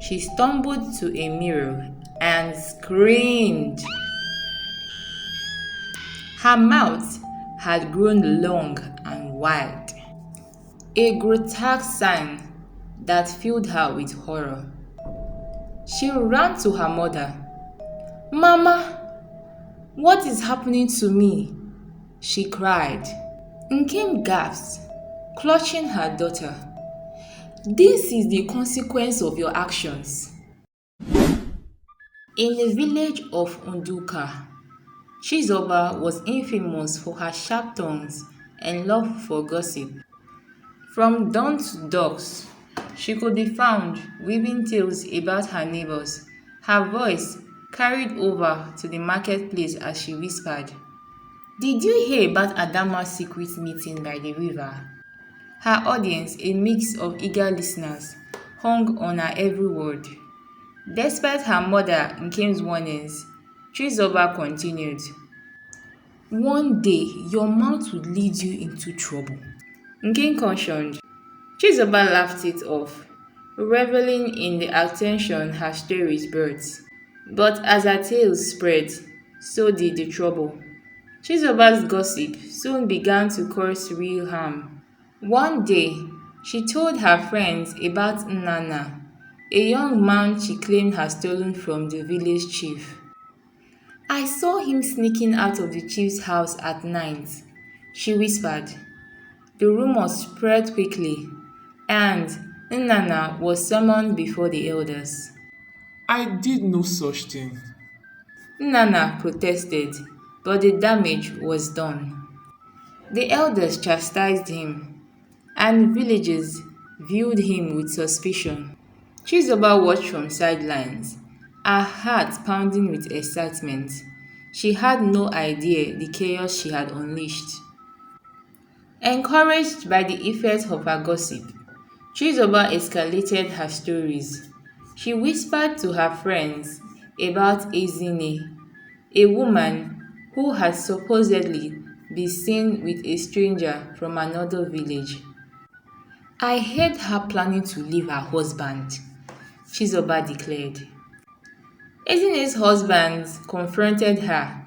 She stumbled to a mirror and screamed. Her mouth had grown long and wide, a grotesque sign that filled her with horror. She ran to her mother. Mama, what is happening to me? She cried. Nkem gasped, clutching her daughter. This is the consequence of your actions. In the village of Unduka, Chizoba was infamous for her sharp tongues and love for gossip. From dawn to dusk, she could be found weaving tales about her neighbors. Her voice carried over to the marketplace as she whispered, Did you hear about Adama's secret meeting by the river? Her audience, a mix of eager listeners, hung on her every word. Despite her mother Nkem's warnings, Chizoba continued, One day your mouth would lead you into trouble. Nkem cautioned. Chizoba laughed it off, reveling in the attention her stories brought. But as her tales spread, so did the trouble. Chizoba's gossip soon began to cause real harm. One day, she told her friends about Nnana, a young man she claimed had stolen from the village chief. I saw him sneaking out of the chief's house at night, she whispered. The rumor spread quickly, and Nnana was summoned before the elders. I did no such thing. Nnana protested, but the damage was done. The elders chastised him, and villagers viewed him with suspicion. Chizoba watched from sidelines, her heart pounding with excitement. She had no idea the chaos she had unleashed. Encouraged by the effect of her gossip, Chizoba escalated her stories. She whispered to her friends about Ezine, a woman who had supposedly been seen with a stranger from another village. I heard her planning to leave her husband, Chizoba declared. Ezine's husband confronted her,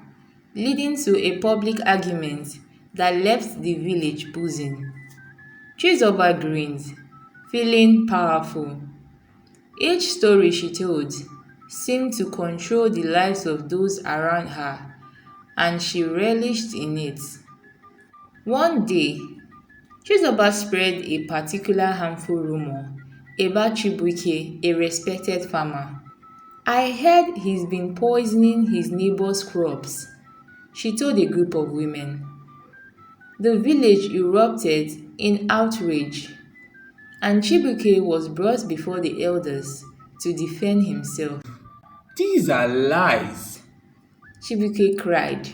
leading to a public argument that left the village buzzing. Chizoba grinned, feeling powerful. Each story she told seemed to control the lives of those around her, and she relished in it. One day, Chizoba spread a particular harmful rumor about Chibuike, a respected farmer. I heard he's been poisoning his neighbor's crops, she told a group of women. The village erupted in outrage, and Chibuike was brought before the elders to defend himself. These are lies. Chibuike cried,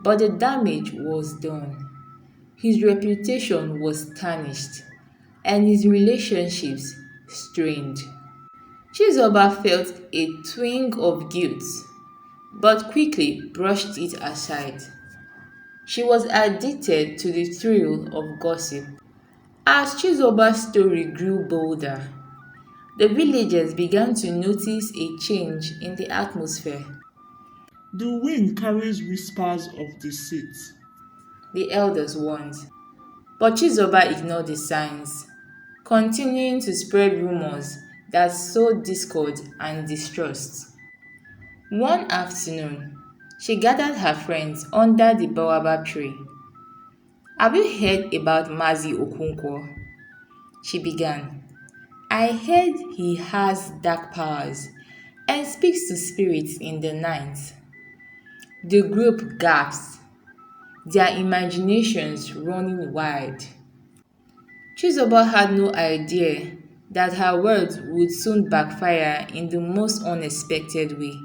but the damage was done. His reputation was tarnished, and his relationships strained. Chizoba felt a twinge of guilt, but quickly brushed it aside. She was addicted to the thrill of gossip. As Chizoba's story grew bolder, the villagers began to notice a change in the atmosphere. The wind carries whispers of deceit. The elders warned, but Chizoba ignored the signs, continuing to spread rumors that sowed discord and distrust. One afternoon, she gathered her friends under the baobab tree. Have you heard about Mazi Okonkwo? She began. I heard he has dark powers and speaks to spirits in the night. The group gasped, their imaginations running wild. Chizoba had no idea that her words would soon backfire in the most unexpected way.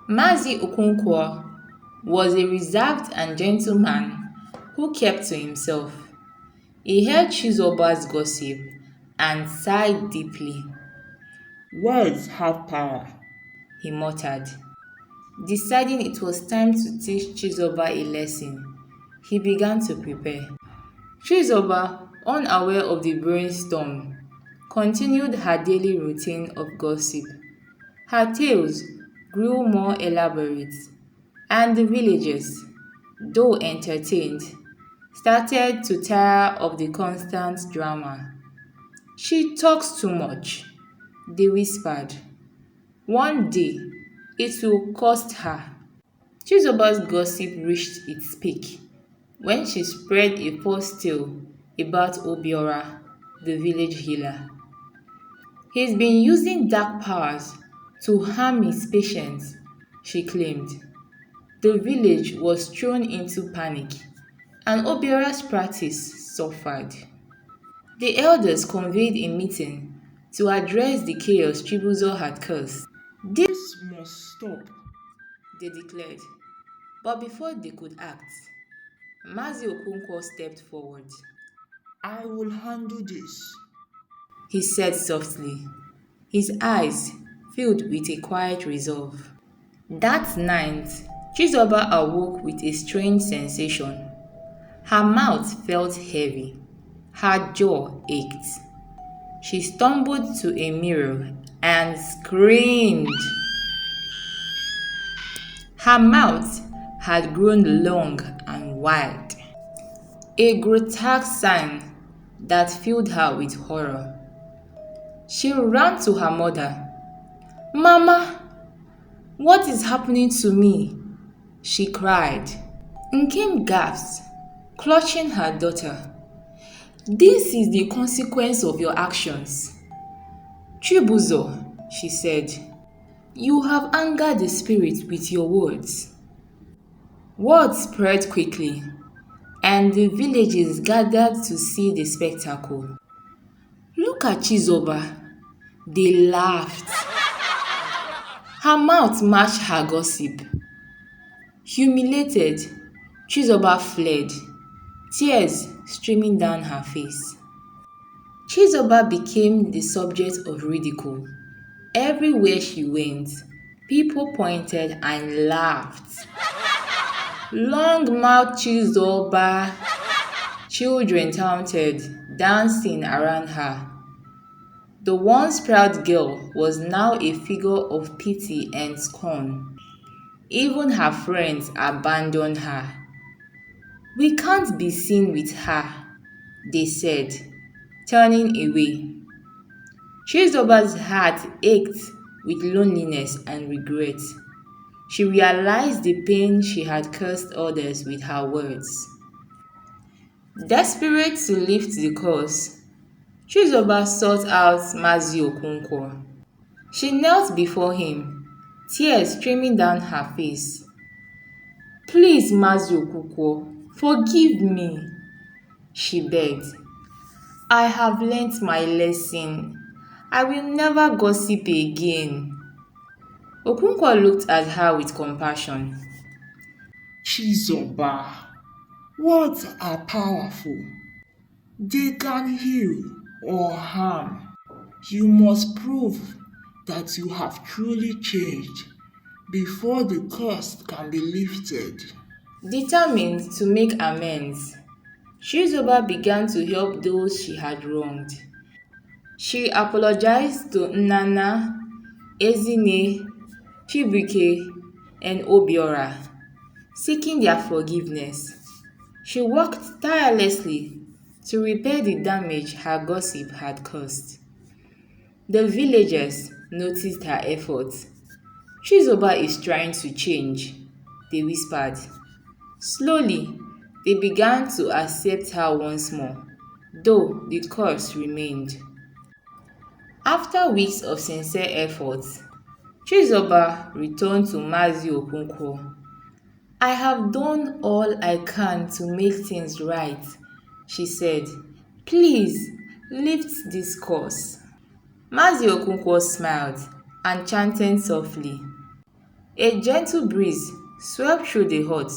Mazi Okonkwo was a reserved and gentle man who kept to himself. He heard Chizoba's gossip and sighed deeply. Words have power. He muttered. Deciding it was time to teach Chizoba a lesson, he began to prepare. Chizoba, unaware of the brainstorm, continued her daily routine of gossip. Her tales grew more elaborate, and the villagers, though entertained, started to tire of the constant drama. She talks too much, they whispered. One day, it will cost her. Chizoba's gossip reached its peak when she spread a false tale about Obiora, the village healer. He's been using dark powers to harm his patients, she claimed. The village was thrown into panic, and Obiora's practice suffered. The elders convened a meeting to address the chaos Chibuzo had caused. This must stop. They declared. But before they could act, Mazi Okonkwo stepped forward. I will handle this. He said softly, his eyes filled with a quiet resolve. That night, Chizoba awoke with a strange sensation. Her mouth felt heavy. Her jaw ached. She stumbled to a mirror and screamed. Her mouth had grown long and wide, a grotesque sign that filled her with horror. She ran to her mother. "Mama, what is happening to me?" she cried. Nkem gasped, clutching her daughter. "This is the consequence of your actions." "Chibuzo," she said, "you have angered the spirit with your words." Word spread quickly, and the villagers gathered to see the spectacle. "Look at Chizoba," they laughed. Her mouth matched her gossip. Humiliated, Chizoba fled, tears streaming down her face. Chizoba became the subject of ridicule. Everywhere she went, people pointed and laughed. "Long-mouthed Chizoba," children taunted, dancing around her. The once proud girl was now a figure of pity and scorn. Even her friends abandoned her. "We can't be seen with her," they said, turning away. Chizoba's heart ached with loneliness and regret. She realized the pain she had caused others with her words. Desperate to lift the curse, Chizoba sought out Mazi Okonkwo. She knelt before him, tears streaming down her face. "Please, Mazi Okonkwo, forgive me," she begged. "I have learnt my lesson. I will never gossip again." Okonkwo looked at her with compassion. Chizoba, words are powerful. They can heal or harm. You must prove that you have truly changed before the curse can be lifted. Determined to make amends, Chizoba began to help those she had wronged. She apologized to Nnanna, Ezine, Chibuike, and Obiora, seeking their forgiveness. She worked tirelessly to repair the damage her gossip had caused. The villagers noticed her efforts. "Chizoba is trying to change," they whispered. Slowly, they began to accept her once more, though the curse remained. After weeks of sincere efforts, Chizoba returned to Mazi Okonkwo. "I have done all I can to make things right," she said. "Please, lift this curse." Mazi Okonkwo smiled and chanted softly. A gentle breeze swept through the hut,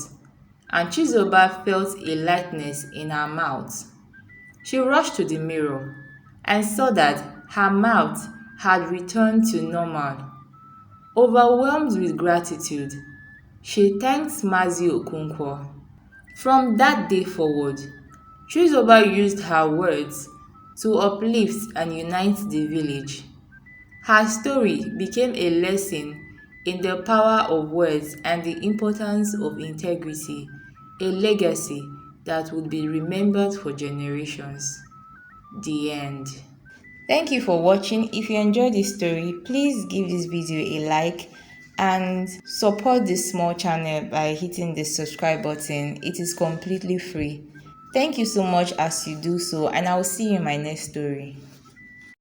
and Chizoba felt a lightness in her mouth. She rushed to the mirror and saw that her mouth had returned to normal. Overwhelmed with gratitude, she thanked Mazi Okonkwo. From that day forward, Chizoba used her words to uplift and unite the village. Her story became a lesson in the power of words and the importance of integrity, a legacy that would be remembered for generations. The end. Thank you for watching. If you enjoyed this story, please give this video a like and support this small channel by hitting the subscribe button. It is completely free. Thank you so much as you do so, and I will see you in my next story.